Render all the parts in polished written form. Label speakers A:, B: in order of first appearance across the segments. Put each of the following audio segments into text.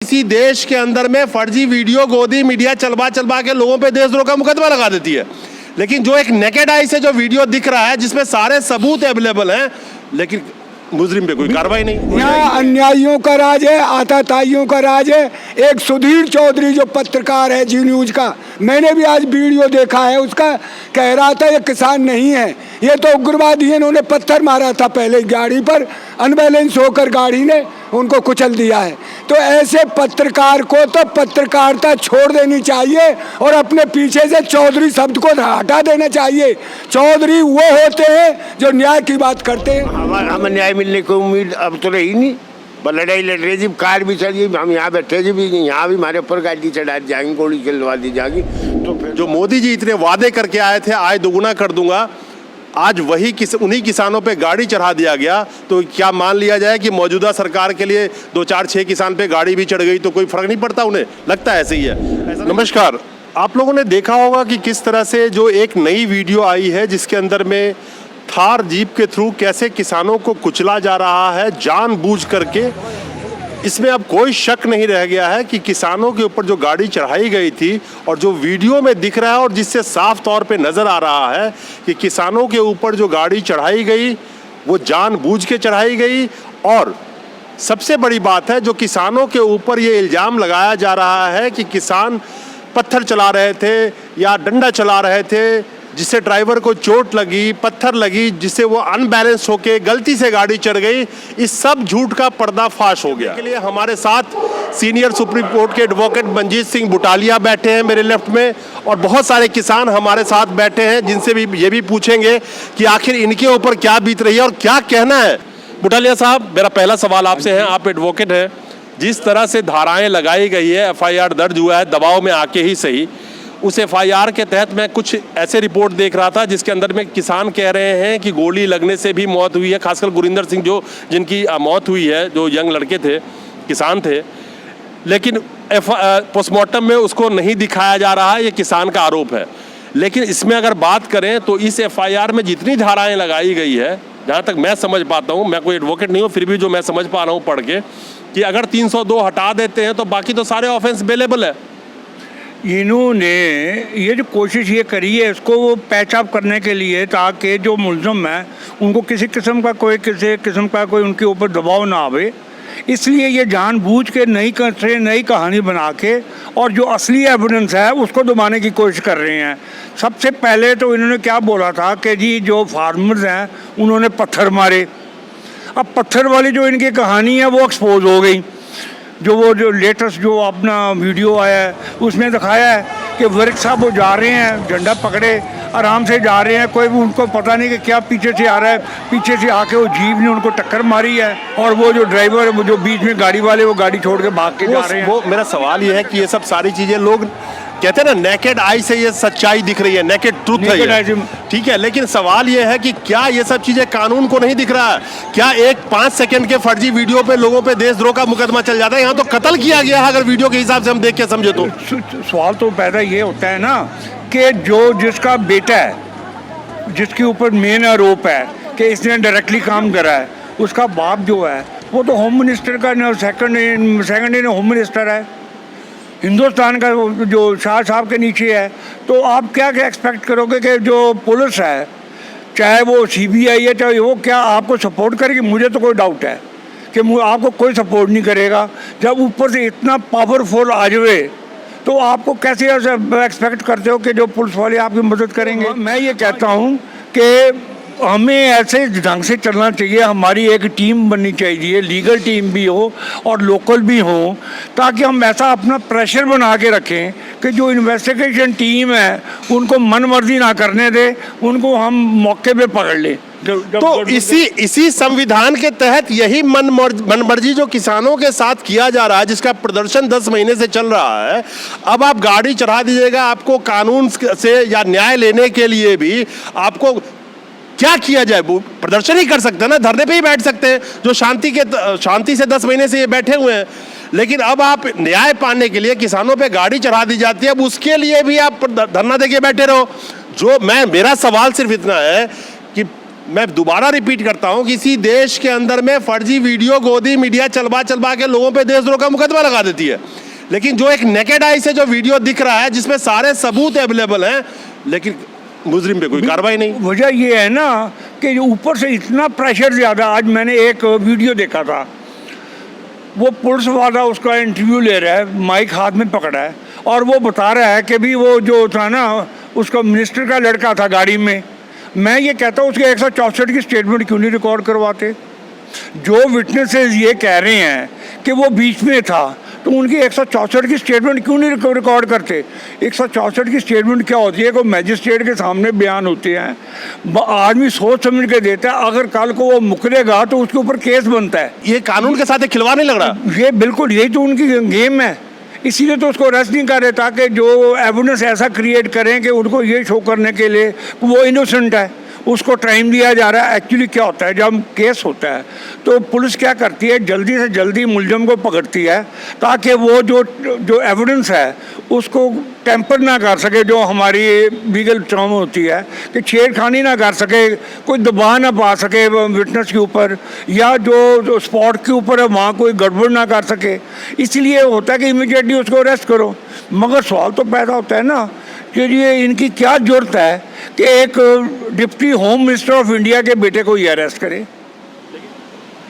A: इसी देश के अंदर में फर्जी वीडियो गोदी मीडिया चलवा के लोगों पे देशद्रोह का मुकदमा लगा देती है। लेकिन जो एक नेकेड आई से जो वीडियो दिख रहा है जिसमें सारे सबूत अवेलेबल हैं, लेकिन मुजरिम पे कोई कार्रवाई नहीं।
B: यहाँ अन्यायियों का राज है, आताताइयों का राज है। एक सुधीर चौधरी जो पत्रकार है जी न्यूज का, मैंने भी आज वीडियो देखा है उसका, कह रहा था ये किसान नहीं है, ये तो उग्रवादी है। इन्होंने पत्थर मारा था पहले गाड़ी पर, अनबैलेंस होकर गाड़ी ने उनको कुचल दिया है। तो ऐसे पत्रकार को तो पत्रकारिता छोड़ देनी चाहिए और अपने पीछे से चौधरी शब्द को हटा देना चाहिए। चौधरी वो होते हैं जो न्याय की बात करते हैं।
C: हमें न्याय मिलने की उम्मीद अब तो रही नहीं। लड़ाई लड़ रही थी, कार भी चली, हम यहाँ बैठे थे भी, यहाँ भी हमारे ऊपर गाड़ी चढ़ा दी जाएंगी, गोली चलवा दी जाएगी। तो फिर
A: जो मोदी जी इतने वादे करके आए थे आय दोगुना कर दूंगा, आज वही उन्हीं किसानों पे गाड़ी चढ़ा दिया गया। तो क्या मान लिया जाए कि मौजूदा सरकार के लिए 2-4-6 किसान पे गाड़ी भी चढ़ गई तो कोई फर्क नहीं पड़ता? उन्हें लगता है ऐसे ही है। नमस्कार, आप लोगों ने देखा होगा कि किस तरह से जो एक नई वीडियो आई है जिसके अंदर में थार जीप के थ्रू कैसे किसानों को कुचला जा रहा है जानबूझ करके। इसमें अब कोई शक नहीं रह गया है कि किसानों के ऊपर जो गाड़ी चढ़ाई गई थी और जो वीडियो में दिख रहा है और जिससे साफ तौर पे नज़र आ रहा है कि किसानों के ऊपर जो गाड़ी चढ़ाई गई वो जानबूझ के चढ़ाई गई। और सबसे बड़ी बात है, जो किसानों के ऊपर ये इल्ज़ाम लगाया जा रहा है कि किसान पत्थर चला रहे थे या डंडा चला रहे थे, जिससे ड्राइवर को चोट लगी, पत्थर लगी, जिससे वो अनबैलेंस होके गलती से गाड़ी चढ़ गई। इस सब झूठ का पर्दाफाश हो गया। के लिए हमारे साथ सीनियर सुप्रीम कोर्ट के एडवोकेट मंजीत सिंह बुटालिया बैठे हैं मेरे लेफ्ट में, और बहुत सारे किसान हमारे साथ बैठे हैं जिनसे भी ये भी पूछेंगे कि आखिर इनके ऊपर क्या बीत रही है और क्या कहना है। बुटालिया साहब, मेरा पहला सवाल आपसे है, आप एडवोकेट हैं, जिस तरह से धाराएं लगाई गई है, FIR दर्ज हुआ है दबाव में आके ही सही, उस FIR के तहत मैं कुछ ऐसे रिपोर्ट देख रहा था जिसके अंदर में किसान कह रहे हैं कि गोली लगने से भी मौत हुई है, खासकर गुरिंदर सिंह जिनकी मौत हुई है, जो यंग लड़के थे, किसान थे। लेकिन पोस्टमार्टम में उसको नहीं दिखाया जा रहा है, ये किसान का आरोप है। लेकिन इसमें अगर बात करें तो इस FIR में जितनी धाराएं लगाई गई है, जहाँ तक मैं समझ पाता हूँ, मैं कोई एडवोकेट नहीं हूँ, फिर भी जो मैं समझ पा रहा हूँ पढ़ के, कि अगर 302 हटा देते हैं तो बाकी तो सारे ऑफेंस अवेलेबल है।
D: इन्होंने ये जो कोशिश ये करी है इसको वो पैच अप करने के लिए, ताकि जो मुलज़िम है उनको किसी किस्म का कोई उनके ऊपर दबाव ना आवे। इसलिए ये जानबूझ के नई कहानी बना के और जो असली एविडेंस है उसको दबाने की कोशिश कर रहे हैं। सबसे पहले तो इन्होंने क्या बोला था कि जी जो फार्मर्स हैं उन्होंने पत्थर मारे। अब पत्थर वाली जो इनकी कहानी है वो एक्सपोज हो गई। जो लेटेस्ट जो अपना वीडियो आया है उसमें दिखाया है कि वर्क साहब वो जा रहे हैं, झंडा पकड़े आराम से जा रहे हैं, कोई भी उनको पता नहीं कि क्या पीछे से आ रहा है, पीछे से आके वो जीप ने उनको टक्कर मारी है और वो जो ड्राइवर है, वो जो बीच में गाड़ी वाले, वो गाड़ी छोड़ के भाग के जा रहे हैं।
A: वो मेरा सवाल ये है कि ये सब सारी चीजें लोग कहते हैं ना, नेकेड आई से ये सच्चाई दिख रही है, नेकेड ट्रूथ है ये, ठीक है। लेकिन सवाल ये है कि क्या ये सब चीजें कानून को नहीं दिख रहा है? क्या एक 5 सेकंड के फर्जी वीडियो पे लोगों पे देशद्रोह का मुकदमा चल जाता है? यहाँ तो कत्ल किया गया है अगर वीडियो के हिसाब से हम देख के समझे तो।
D: सवाल तो पैदा ये होता है ना कि जिसका बेटा है, जिसके ऊपर मेन आरोप है कि इसने डायरेक्टली काम करा है, उसका बाप जो है वो तो होम मिनिस्टर का सेकंड इन होम मिनिस्टर है हिंदुस्तान का, जो शाह साहब के नीचे है। तो आप क्या एक्सपेक्ट करोगे कि जो पुलिस है, चाहे वो CBI है, चाहे वो, क्या आपको सपोर्ट करेगी? मुझे तो कोई डाउट है कि आपको कोई सपोर्ट नहीं करेगा। जब ऊपर से इतना पावरफुल आ जाए तो आपको कैसे एक्सपेक्ट करते हो कि जो पुलिस वाले आपकी मदद करेंगे? मैं ये कहता हूँ कि हमें ऐसे ढंग से चलना चाहिए। हमारी एक टीम बननी चाहिए, लीगल टीम भी हो और लोकल भी हो, ताकि हम ऐसा अपना प्रेशर बना के रखें कि जो इन्वेस्टिगेशन टीम है उनको मनमर्जी ना करने दे, उनको हम मौके पे पकड़ लें।
A: तो इसी संविधान के तहत यही मनमर्जी जो किसानों के साथ किया जा रहा है, जिसका प्रदर्शन 10 महीने से चल रहा है, अब आप गाड़ी चढ़ा दीजिएगा। आपको कानून से या न्याय लेने के लिए भी आपको क्या किया जाए? वो प्रदर्शन ही कर सकते हैं ना, धरने पे ही बैठ सकते हैं, जो शांति से 10 महीने से ये बैठे हुए हैं। लेकिन अब आप न्याय पाने के लिए किसानों पे गाड़ी चढ़ा दी जाती है, अब उसके लिए भी आप धरना देके बैठे रहो। मेरा सवाल सिर्फ इतना है कि मैं दोबारा रिपीट करता हूं, किसी देश के अंदर में फर्जी वीडियो गोदी मीडिया चलवा के लोगों पे देशद्रोह का मुकदमा लगा देती है। लेकिन जो एक नेकेड आई से जो वीडियो दिख रहा है जिसमें सारे सबूत अवेलेबल हैं, लेकिन मुजरिम पे कोई कार्रवाई नहीं।
D: वजह ये है ना कि ऊपर से इतना प्रेशर ज़्यादा। आज मैंने एक वीडियो देखा था, वो पुलिस वाला उसका इंटरव्यू ले रहा है, माइक हाथ में पकड़ा है और वो बता रहा है कि भी वो जो था ना उसका मिनिस्टर का लड़का था गाड़ी में। मैं ये कहता हूँ उसके 164 की स्टेटमेंट क्यों नहीं रिकॉर्ड करवाते? जो विटनेसेस ये कह रहे हैं कि वो बीच में था, तो उनकी 164 की स्टेटमेंट क्यों नहीं रिकॉर्ड करते? 164 की स्टेटमेंट क्या होती है? कोई मैजिस्ट्रेट के सामने बयान होते हैं, आदमी सोच समझ के देता है, अगर कल को वो मुकरेगा तो उसके ऊपर केस बनता है।
A: ये कानून के साथ एक खिलवाड़ नहीं लग रहा?
D: ये बिल्कुल यही तो उनकी गेम है, इसीलिए तो उसको अरेस्ट नहीं कर रहे, ताकि जो एविडेंस ऐसा क्रिएट करें कि उनको ये शो करने के लिए वो इनोसेंट है, उसको टाइम दिया जा रहा है। एक्चुअली क्या होता है, जब केस होता है तो पुलिस क्या करती है, जल्दी से जल्दी मुलजम को पकड़ती है ताकि वो जो एविडेंस है उसको टेम्पर ना कर सके, जो हमारी लीगल टर्म होती है कि छेड़खानी ना कर सके, कोई दबाव ना पा सके विटनेस के ऊपर, या जो स्पॉट के ऊपर है वहाँ कोई गड़बड़ ना कर सके। इसलिए होता है कि इमीडिएटली उसको अरेस्ट करो। मगर सवाल तो पैदा होता है ना कि ये इनकी क्या जरूरत है कि एक deputy home minister of India के बेटे को ये अरेस्ट करे?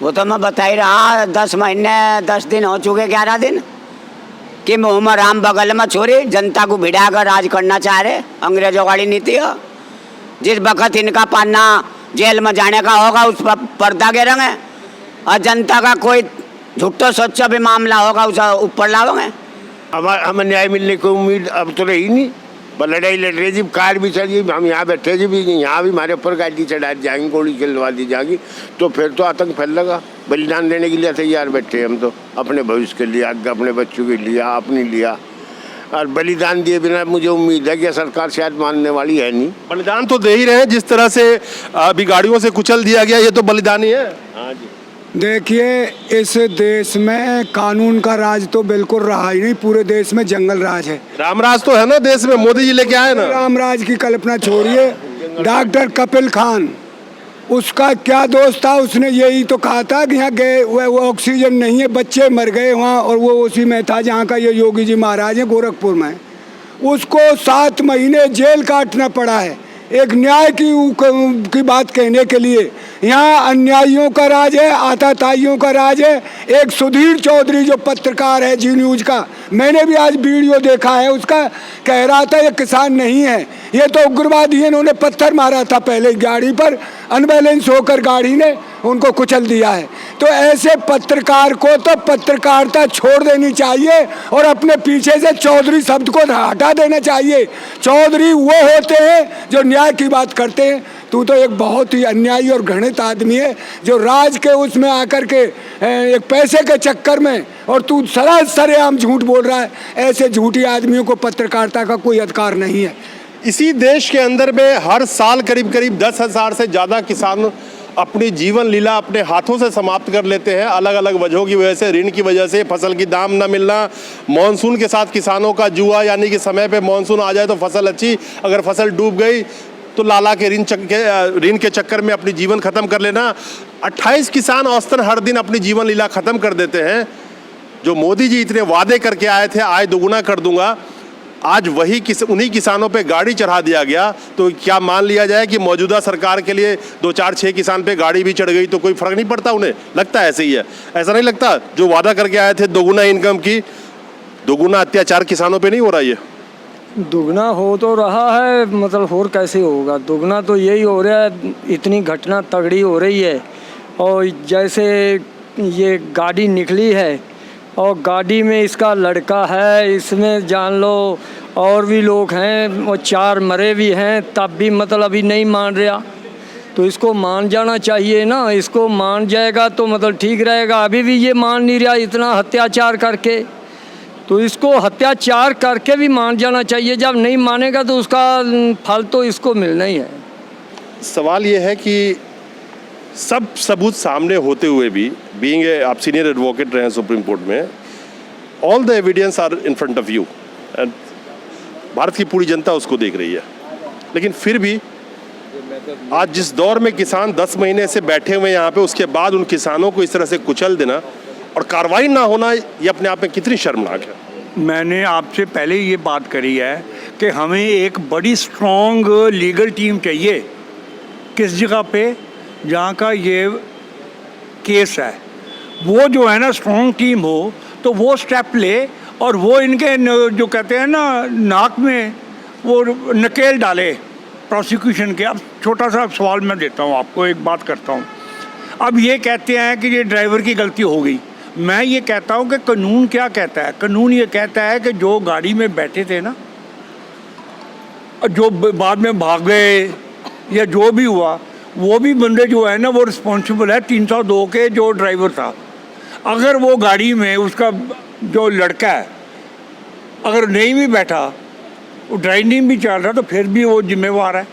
E: वो तो मैं बता ही रहा, 10 महीने 10 दिन हो चुके, 11 दिन कि मुँह राम बगल में छोरी जनता को भिड़ा कर राज करना चाह रहे। अंग्रेजों वाली नीति हो, जिस वक्त इनका पन्ना जेल में जाने का होगा उस पर पर्दा गिरेंगे और जनता का कोई झूठो सच्चा भी मामला होगा उसे ऊपर लाओगे।
C: हमें न्याय मिलने की उम्मीद अब तो रही नहीं। लड़ाई लड़ रही जी, कार भी चली, हम यहाँ बैठे जी भी, यहाँ भी हमारे ऊपर गाड़ी चढ़ा दी जाएंगी, गोली चलवा दी जाएगी, तो फिर तो आतंक फैलेगा। बलिदान देने के लिए तैयार बैठे हम तो, अपने भविष्य के लिए, आगे अपने बच्चों के लिए, अपने लिया। और बलिदान दिए बिना मुझे उम्मीद है कि सरकार शायद मानने वाली है नहीं।
A: बलिदान तो दे ही रहे हैं, जिस तरह से अभी गाड़ियों से कुचल दिया गया, ये तो बलिदान ही है।
C: हाँ जी।
B: देखिए, इस देश में कानून का राज तो बिल्कुल रहा ही नहीं, पूरे देश में जंगल राज है।
A: रामराज तो है ना देश में, मोदी जी लेके आए ना।
B: रामराज की कल्पना छोड़िए। डॉक्टर कपिल खान, उसका क्या दोस्त था, उसने यही तो कहा था कि यहाँ गए वो ऑक्सीजन नहीं है, बच्चे मर गए वहाँ, और वो उसी में था जहाँ का ये योगी जी महाराज है गोरखपुर में। उसको 7 महीने जेल काटना पड़ा है एक न्याय की बात कहने के लिए। यहाँ अन्यायियों का राज है, आताताइयों का राज है। एक सुधीर चौधरी जो पत्रकार है जी न्यूज़ का, मैंने भी आज वीडियो देखा है उसका, कह रहा था ये किसान नहीं है, ये तो उग्रवादी है, इन्होंने पत्थर मारा था पहले गाड़ी पर, अनबैलेंस होकर गाड़ी ने उनको कुचल दिया है। तो ऐसे पत्रकार को तो पत्रकारिता छोड़ देनी चाहिए और अपने पीछे से चौधरी शब्द को हटा देना चाहिए। चौधरी वो होते हैं जो न्याय की बात करते हैं। तू तो एक बहुत ही अन्यायी और घृणित आदमी है जो राज के उसमें आकर के एक पैसे के चक्कर में, और तू सरेआम झूठ बोल रहा है। ऐसे झूठी आदमियों को पत्रकारिता का कोई अधिकार नहीं है।
A: इसी देश के अंदर में हर साल करीब 10,000 से ज़्यादा किसान अपनी जीवन लीला अपने हाथों से समाप्त कर लेते हैं, अलग अलग वजहों की वजह से, ऋण की वजह से, फसल की दाम न मिलना, मॉनसून के साथ किसानों का जुआ, यानी कि समय पे मॉनसून आ जाए तो फसल अच्छी, अगर फसल डूब गई तो लाला के ऋण के चक्कर में अपनी जीवन खत्म कर लेना। 28 किसान औसतन हर दिन अपनी जीवन लीला खत्म कर देते हैं। जो मोदी जी इतने वादे करके आए थे, आय दोगुना कर दूंगा, आज वही उन्हीं किसानों पे गाड़ी चढ़ा दिया गया। तो क्या मान लिया जाए कि मौजूदा सरकार के लिए 2, 4, 6 किसान पे गाड़ी भी चढ़ गई तो कोई फर्क नहीं पड़ता? उन्हें लगता है ऐसे ही है? ऐसा नहीं लगता? जो वादा करके आए थे दोगुना इनकम की, दोगुना अत्याचार किसानों पे नहीं हो रहा? ये
F: दुगना हो तो रहा है, मतलब और कैसे होगा? दुगना तो यही हो रहा है, इतनी घटना तगड़ी हो रही है। और जैसे ये गाड़ी निकली है और गाड़ी में इसका लड़का है, इसमें जान लो और भी लोग हैं, और 4 मरे भी हैं, तब भी मतलब अभी नहीं मान रहा। तो इसको मान जाना चाहिए ना, इसको मान जाएगा तो मतलब ठीक रहेगा। अभी भी ये मान नहीं रहा, इतना अत्याचार करके, तो इसको अत्याचार करके भी मान जाना चाहिए। जब नहीं मानेगा तो उसका फल तो इसको मिलना ही है।
A: सवाल ये है कि सब सबूत सामने होते हुए भी, बीइंग आप सीनियर एडवोकेट रहे हैं सुप्रीम कोर्ट में, all the evidence are in front of you and Bharat की पूरी जनता उसको देख रही है, लेकिन फिर भी आज जिस दौर में किसान 10 महीने से बैठे हुए हैं यहाँ पे, उसके बाद उन किसानों को इस तरह से कुचल देना और कार्रवाई ना होना, ये अपने आप में कितनी शर्मनाक है।
D: मैंने आपसे पहले ये बात करी है कि हमें एक बड़ी स्ट्रॉन्ग लीगल टीम चाहिए। किस जगह पे? जहाँ का ये केस है, वो जो है ना स्ट्रॉन्ग टीम हो तो वो स्टेप ले और वो इनके जो कहते हैं ना नाक में वो नकेल डाले प्रोसिक्यूशन के। अब छोटा सा सवाल मैं देता हूँ आपको, एक बात करता हूँ। अब ये कहते हैं कि ये ड्राइवर की गलती हो गई। मैं ये कहता हूँ कि कानून क्या कहता है? कानून ये कहता है कि जो गाड़ी में बैठे थे ना, जो बाद में भाग गए या जो भी हुआ, वो भी बंदे जो है ना वो रिस्पॉन्सिबल है 302 के जो ड्राइवर था। अगर वो गाड़ी में उसका जो लड़का है अगर नहीं भी बैठा, वो ड्राइविंग भी चल रहा, तो फिर भी वो जिम्मेवार है।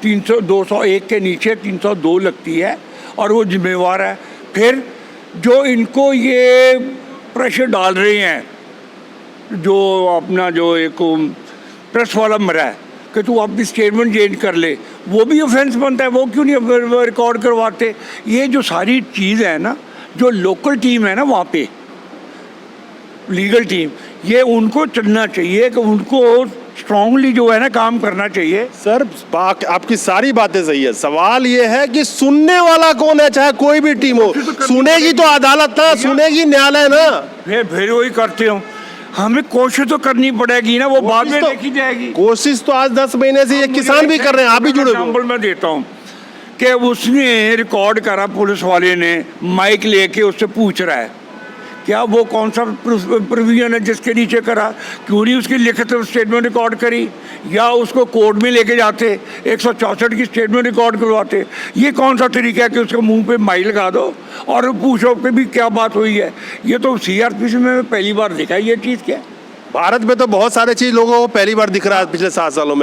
D: 201 के नीचे 302 लगती है और वो जिम्मेवार है। फिर जो इनको ये प्रेशर डाल रहे हैं, जो अपना जो एक प्रेस वाला मरा है कि तू अपनी स्टेटमेंट चेंज कर ले, वो भी ऑफेंस बनता है। वो क्यों नहीं रिकॉर्ड करवाते? ये जो सारी चीज़ है ना, जो लोकल टीम है ना वहाँ पे, लीगल टीम, ये उनको चलना चाहिए कि उनको स्ट्रांगली जो है ना काम करना चाहिए।
A: सर आपकी सारी बातें सही है, सवाल ये है कि सुनने वाला कौन है? चाहे कोई भी टीम हो, सुनेगी तो अदालत ना, सुनेगी न्यायालय ना।
D: फिर वही करते हो, हमें कोशिश तो करनी पड़ेगी ना, वो बाद में देखी जाएगी।
A: कोशिश तो आज 10 महीने से ये किसान भी कर रहे हैं, आप भी जुड़े हुए।
D: एग्जाम्पल मैं देता हूँ कि उसने रिकॉर्ड करा, पुलिस वाले ने माइक लेके उससे पूछ रहा है क्या वो कौन सा प्रोविजन है जिसके नीचे करा, क्यों नहीं उसकी लिखित स्टेटमेंट रिकॉर्ड करी, या उसको कोर्ट में लेके जाते 164 की स्टेटमेंट रिकॉर्ड करवाते। ये कौन सा तरीका है कि उसके मुंह पे माइक लगा दो और पूछो कि भी क्या बात हुई है? ये तो CRPC में पहली बार देखा है ये चीज़। क्या
A: भारत में तो बहुत सारे चीज लोगों को पहली बार दिख रहा है पिछले 7 सालों में।